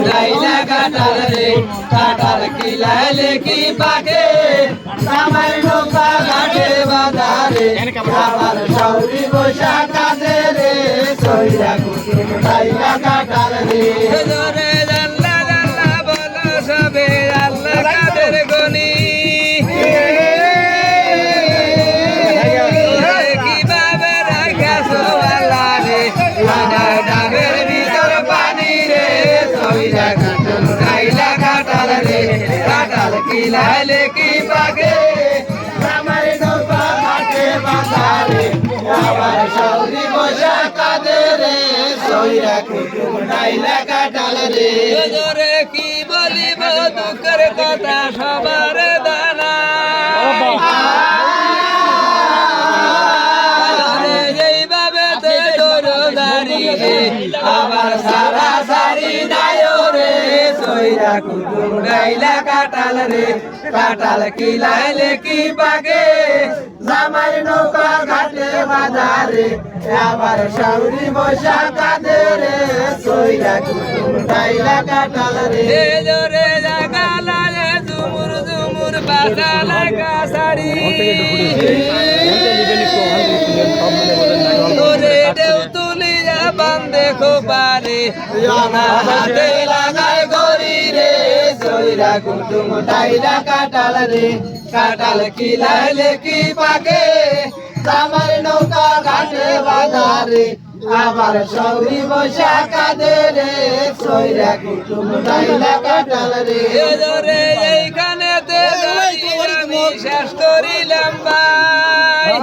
ডাইলা কাটাল রে কাটাল কিলাইলে কি পাকে আমার নৌকা ঘাটে বাজারে আবার সৌরি বসা কাজে রে সইরা কুটুম ডাইলা কাটাল রে জোরে জাল্লা জাল্লা বলো সবে আল্লাহ কাদের গনি কিভাবে রাখাছো আল্লাহ রে ডাবের ভিতর পানি রে সইরা কুটুম ডাইলা কাটাল রে কাটাল কিলাইলে কি পাকে আমার নৌকা ঘাটে বাজারে আবার সৌরি বসা কাজে রে সইরা কুটুম ডাইলা কাটাল রে জোরে কি বলিব দুঃখের কথা সবার দানা যেইভাবে দাঁড়িয়ে আবার সারা সারি দায় রে সইরা কুটুম ডাইলা কাটাল রে কাটাল কিলাইলে কি পাকে জামাই নৌকা ঘাটে বাজারে আবার সৌরি বসা কাঁদে রে সইরা কুটুম ডাইলা কাটাল রে জোরে জাগালালে ঝুমুর ঝুমুর বাসা লাগা সারি তোরে দেউ তুলিয়া বান্ধে খোপারে হাতে লাগায় গরি রে সইরা কুটুম ডাইলা কাটাল রে কাটাল কিলাইলে কি পাকে জামাই নৌকা ঘাটে বাজারে আবার সৌরি বসা কাঁদে রে সইরা কুটুম ডাইলা কাটাল রে জোরে এইখানে আমি শেষ করিলাম ভাই